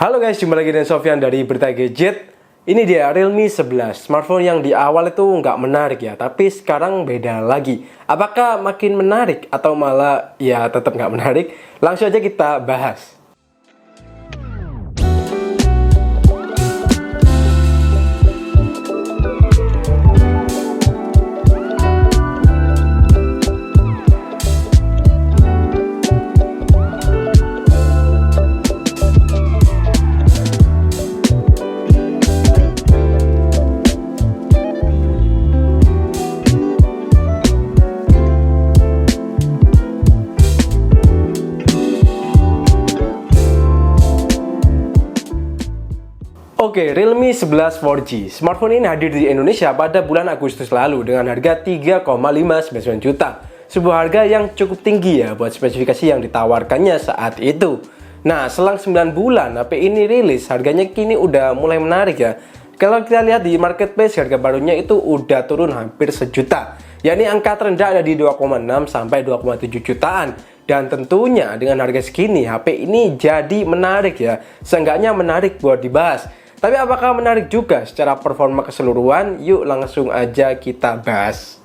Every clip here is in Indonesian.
Halo guys, jumpa lagi dengan Sofyan dari Berita Gadget. Ini dia Realme 11, smartphone yang di awal itu nggak menarik ya, tapi sekarang beda lagi. Apakah makin menarik atau malah ya tetap nggak menarik? Langsung aja kita bahas. Oke, Realme 11 4G. Smartphone ini hadir di Indonesia pada bulan Agustus lalu dengan harga 3,599 juta. Sebuah harga yang cukup tinggi ya buat spesifikasi yang ditawarkannya saat itu. Nah, selang 9 bulan HP ini rilis, harganya kini udah mulai menarik ya. Kalau kita lihat di marketplace, harga barunya itu udah turun hampir sejuta. Yakni angka terendah ada di 2,6 sampai 2,7 jutaan. Dan tentunya dengan harga segini, HP ini jadi menarik ya. Seenggaknya menarik buat dibahas. Tapi apakah menarik juga secara performa keseluruhan? Yuk langsung aja kita bahas.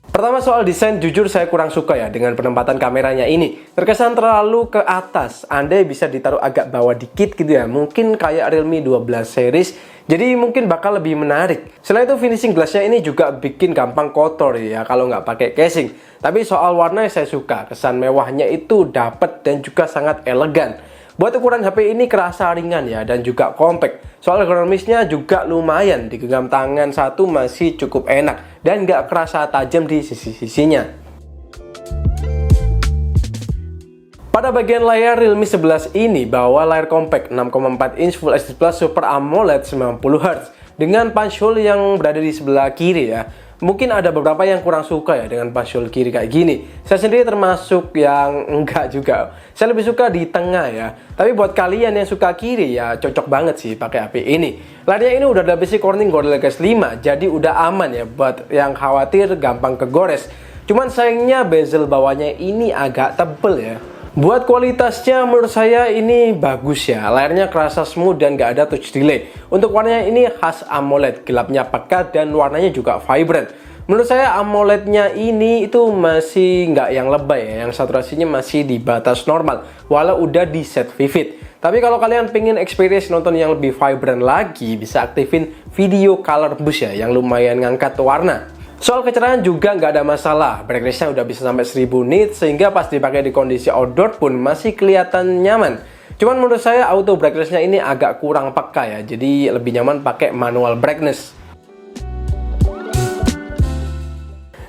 Pertama soal desain, jujur saya kurang suka ya dengan penempatan kameranya ini. Terkesan terlalu ke atas, andai bisa ditaruh agak bawah dikit gitu ya. Mungkin kayak Realme 12 series, jadi mungkin bakal lebih menarik. Selain itu finishing glassnya ini juga bikin gampang kotor ya kalau nggak pakai casing. Tapi soal warna saya suka, kesan mewahnya itu dapat dan juga sangat elegan. Buat ukuran HP ini kerasa ringan ya dan juga compact. Soal ergonomisnya juga lumayan, digenggam tangan satu masih cukup enak dan nggak kerasa tajam di sisi-sisinya. Pada bagian layar Realme 11 ini bawa layar compact 6,4 inch Full HD Plus Super AMOLED 90Hz dengan punch hole yang berada di sebelah kiri ya. Mungkin ada beberapa yang kurang suka ya dengan punch hole kiri kayak gini. Saya sendiri termasuk yang enggak juga. Saya lebih suka di tengah ya. Tapi buat kalian yang suka kiri ya cocok banget sih pakai HP ini. Layarnya ini udah ada besi Corning Gorilla Glass 5, jadi udah aman ya buat yang khawatir gampang kegores. Cuman sayangnya bezel bawahnya ini agak tebel ya. Buat kualitasnya menurut saya ini bagus ya. Layarnya kerasa smooth dan gak ada touch delay. Untuk warnanya ini khas AMOLED, gelapnya pekat dan warnanya juga vibrant. Menurut saya AMOLED-nya ini itu masih nggak yang lebay ya, yang saturasinya masih di batas normal, walau udah di set vivid. Tapi kalau kalian pengen experience nonton yang lebih vibrant lagi, bisa aktifin video color boost ya, yang lumayan ngangkat warna. Soal kecerahan juga nggak ada masalah, brightness-nya udah bisa sampai 1000 nits, sehingga pas dipakai di kondisi outdoor pun masih kelihatan nyaman. Cuman menurut saya auto brightness-nya ini agak kurang peka ya, jadi lebih nyaman pakai manual brightness.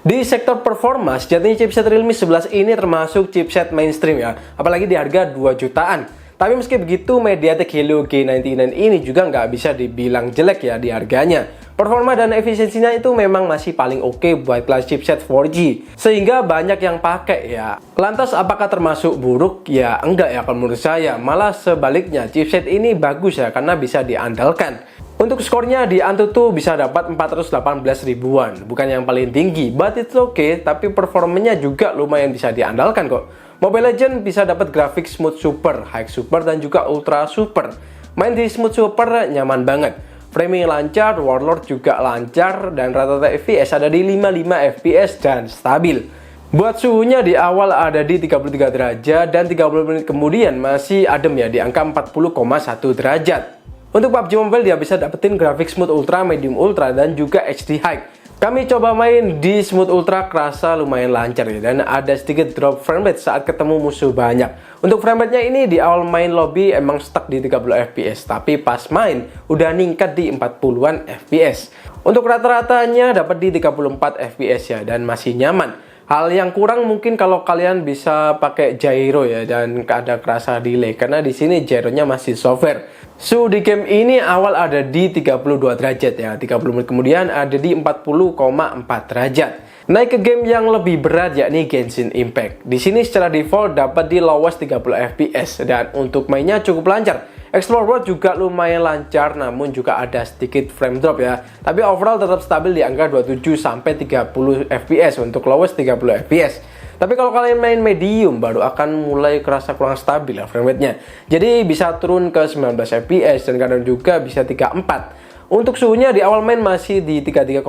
Di sektor performa, sejatinya chipset Realme 11 ini termasuk chipset mainstream ya, apalagi di harga 2 jutaan. Tapi meski begitu, MediaTek Helio G99 ini juga nggak bisa dibilang jelek ya di harganya. Performa dan efisiensinya itu memang masih paling oke buat kelas chipset 4G, sehingga banyak yang pakai ya. Lantas apakah termasuk buruk? Ya enggak ya kalau menurut saya, malah sebaliknya chipset ini bagus ya karena bisa diandalkan. Untuk skornya di Antutu bisa dapat 418 ribuan, bukan yang paling tinggi, but it's okay, tapi performanya juga lumayan bisa diandalkan kok. Mobile Legends bisa dapat grafik Smooth Super, High Super, dan juga Ultra Super. Main di Smooth Super nyaman banget. Framing lancar, Warlord juga lancar, dan rata-rata FPS ada di 55 FPS dan stabil. Buat suhunya di awal ada di 33 derajat, dan 30 menit kemudian masih adem ya di angka 40,1 derajat. Untuk PUBG Mobile dia bisa dapetin grafik Smooth Ultra, Medium Ultra, dan juga HD High. Kami coba main di Smooth Ultra, kerasa lumayan lancar ya, dan ada sedikit drop framerate saat ketemu musuh banyak. Untuk framerate-nya ini di awal main lobby emang stuck di 30 fps, tapi pas main udah ningkat di 40-an fps. Untuk rata-ratanya dapat di 34 fps ya, dan masih nyaman. Hal yang kurang mungkin kalau kalian bisa pakai gyro ya, dan ada kerasa delay karena di sini gyronya masih software. Suhu di game ini awal ada di 32 derajat ya, 30 menit kemudian ada di 40,4 derajat. Naik ke game yang lebih berat yakni Genshin Impact. Di sini secara default dapat di lowest 30 fps dan untuk mainnya cukup lancar. Explore World juga lumayan lancar, namun juga ada sedikit frame drop ya. Tapi overall tetap stabil di angka 27 sampai 30 fps untuk lowest 30 fps. Tapi kalau kalian main medium baru akan mulai kerasa kurang stabil ya frame rate-nya. Jadi bisa turun ke 19 fps dan kadang juga bisa 34. Untuk suhunya di awal main masih di 33,5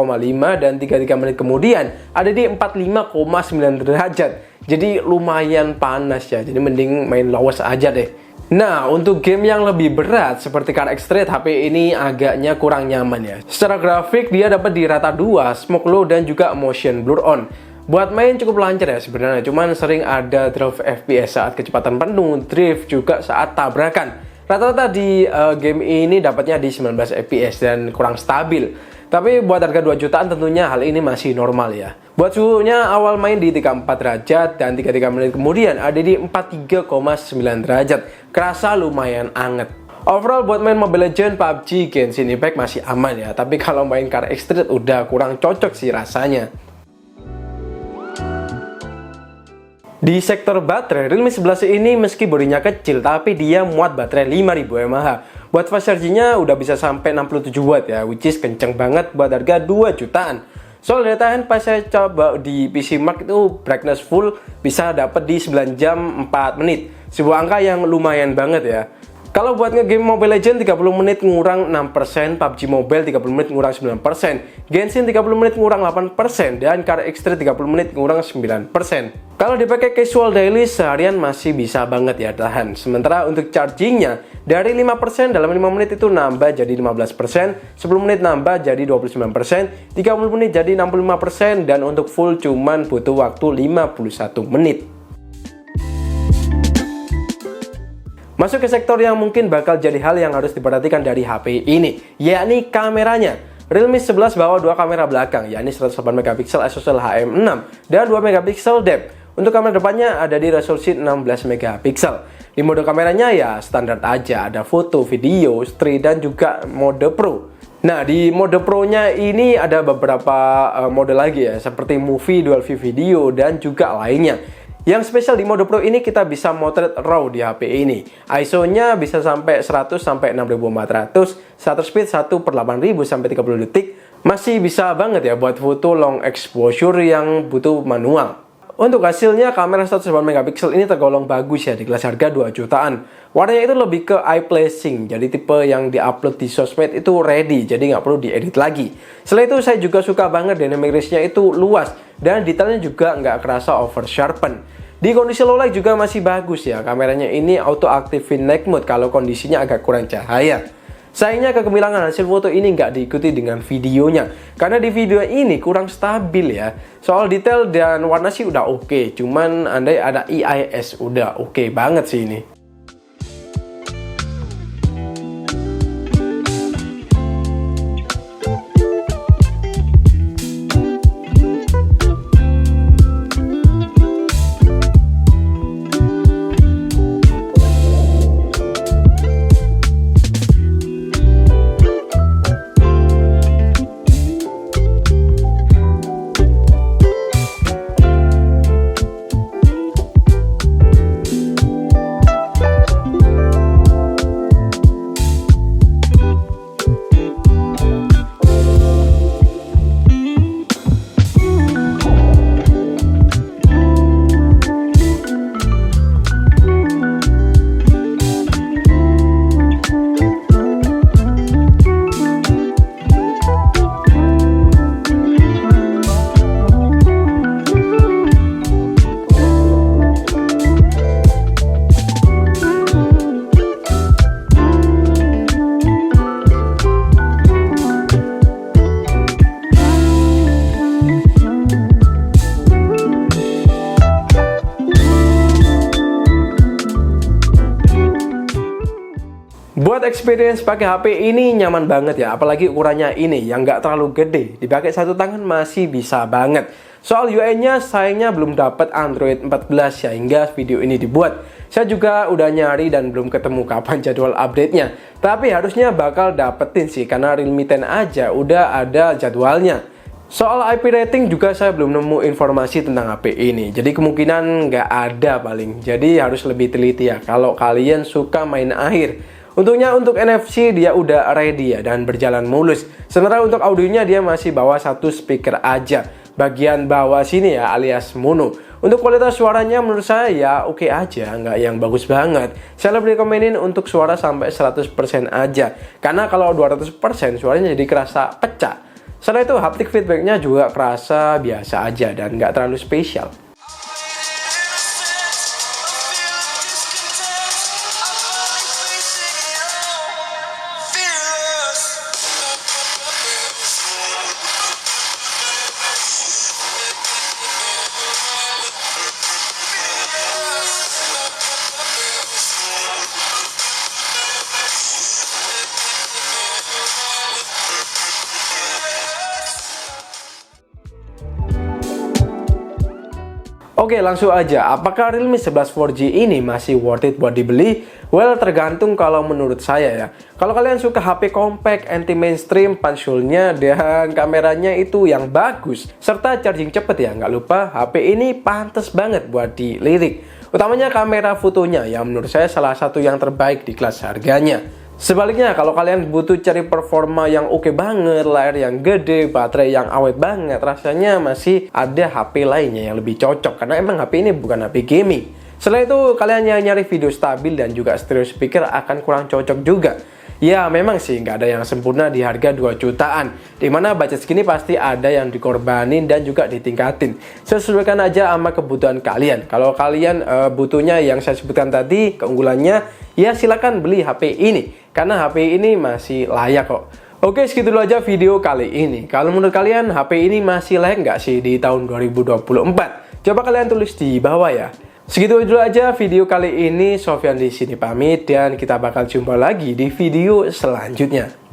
dan 33 menit kemudian ada di 45,9 derajat. Jadi lumayan panas ya. Jadi mending main lawas aja deh. Nah, untuk game yang lebih berat seperti Car X-Street, HP ini agaknya kurang nyaman ya. Secara grafik dia dapat di rata 2, smoke low dan juga motion blur on. Buat main cukup lancar ya sebenarnya, cuman sering ada drop FPS saat kecepatan penuh, drift juga saat tabrakan. Rata-rata di game ini dapatnya di 19 fps dan kurang stabil. Tapi buat harga 2 jutaan tentunya hal ini masih normal ya. Buat suhunya awal main di 34 derajat dan 33 menit kemudian ada di 43,9 derajat. Kerasa lumayan anget. Overall buat main Mobile Legends, PUBG, Genshin Impact masih aman ya. Tapi kalau main Car X-Street udah kurang cocok sih rasanya. Di sektor baterai, Realme 11 ini meski bodinya kecil, tapi dia muat baterai 5000 mAh. Buat fast charging-nya udah bisa sampai 67 watt ya, which is kenceng banget buat harga 2 jutaan. Soal daya tahan pas saya coba di PC Mark itu brightness full bisa dapat di 9 jam 4 menit. Sebuah angka yang lumayan banget ya. Kalau buat nge-game Mobile Legends 30 menit ngurang 6%, PUBG Mobile 30 menit ngurang 9%, Genshin 30 menit ngurang 8%, dan Car X-Street 30 menit ngurang 9%. Kalau dipakai casual daily seharian masih bisa banget ya tahan. Sementara untuk chargingnya dari 5% dalam 5 menit itu nambah jadi 15%, 10 menit nambah jadi 29%, 30 menit jadi 65%, dan untuk full cuman butuh waktu 51 menit. Masuk ke sektor yang mungkin bakal jadi hal yang harus diperhatikan dari HP ini, yakni kameranya. Realme 11 bawa dua kamera belakang, yakni 108 megapiksel ISOCELL HM6 dan 2 megapiksel depth. Untuk kamera depannya ada di resolusi 16 megapiksel. Di mode kameranya ya standar aja, ada foto, video, street, dan juga mode pro. Nah, di mode pro-nya ini ada beberapa mode lagi ya, seperti movie, dual view video, dan juga lainnya. Yang spesial di mode pro ini kita bisa motret RAW di HP ini. ISO-nya bisa sampai 100 sampai 6400, shutter speed 1/8000 sampai 30 detik. Masih bisa banget ya buat foto long exposure yang butuh manual. Untuk hasilnya kamera 108 megapiksel ini tergolong bagus ya di kelas harga 2 jutaan. Warnanya itu lebih ke eye pleasing, jadi tipe yang diupload di sosmed itu ready, jadi nggak perlu diedit lagi. Selain itu saya juga suka banget dynamic range-nya itu luas dan detailnya juga nggak kerasa over sharpen. Di kondisi low light juga masih bagus ya, kameranya ini auto aktifin night mode kalau kondisinya agak kurang cahaya. Sayangnya kegemilangan hasil foto ini nggak diikuti dengan videonya, karena di video ini kurang stabil ya. Soal detail dan warna sih udah oke, cuman andai ada EIS udah oke banget sih ini. Buat experience pakai HP ini nyaman banget ya, apalagi ukurannya ini yang nggak terlalu gede, dipakai satu tangan masih bisa banget. Soal UI-nya sayangnya belum dapat Android 14 ya hingga video ini dibuat. Saya juga udah nyari dan belum ketemu kapan jadwal update-nya. Tapi harusnya bakal dapetin sih karena Realme 10 aja udah ada jadwalnya. Soal IP rating juga saya belum nemu informasi tentang HP ini. Jadi kemungkinan nggak ada paling. Jadi harus lebih teliti ya kalau kalian suka main air. Untungnya untuk NFC dia udah ready ya dan berjalan mulus. Sementara untuk audionya dia masih bawa satu speaker aja. Bagian bawah sini ya alias mono. Untuk kualitas suaranya menurut saya ya oke aja, nggak yang bagus banget. Saya lebih rekomenin untuk suara sampai 100% aja. Karena kalau 200% suaranya jadi kerasa pecah. Selain itu haptic feedbacknya juga kerasa biasa aja dan nggak terlalu spesial. Oke, langsung aja. Apakah Realme 11 4G ini masih worth it buat dibeli? Well, tergantung kalau menurut saya ya. Kalau kalian suka HP compact, anti-mainstream, punchhole-nya, dan kameranya itu yang bagus, serta charging cepet ya, nggak lupa HP ini pantas banget buat dilirik. Utamanya kamera fotonya yang menurut saya salah satu yang terbaik di kelas harganya. Sebaliknya, kalau kalian butuh cari performa yang oke banget, layar yang gede, baterai yang awet banget, rasanya masih ada HP lainnya yang lebih cocok. Karena emang HP ini bukan HP gaming. Selain itu, kalian yang nyari video stabil dan juga stereo speaker akan kurang cocok juga. Ya, memang sih nggak ada yang sempurna di harga 2 jutaan. Dimana budget segini pasti ada yang dikorbanin dan juga ditingkatin. Sesuaikan aja sama kebutuhan kalian. Kalau kalian butuhnya yang saya sebutkan tadi, keunggulannya, ya silakan beli HP ini. Karena HP ini masih layak kok. Oke, segitu dulu aja video kali ini. Kalau menurut kalian HP ini masih layak nggak sih di tahun 2024? Coba kalian tulis di bawah ya. Segitu dulu aja video kali ini. Sofyan di sini pamit dan kita bakal jumpa lagi di video selanjutnya.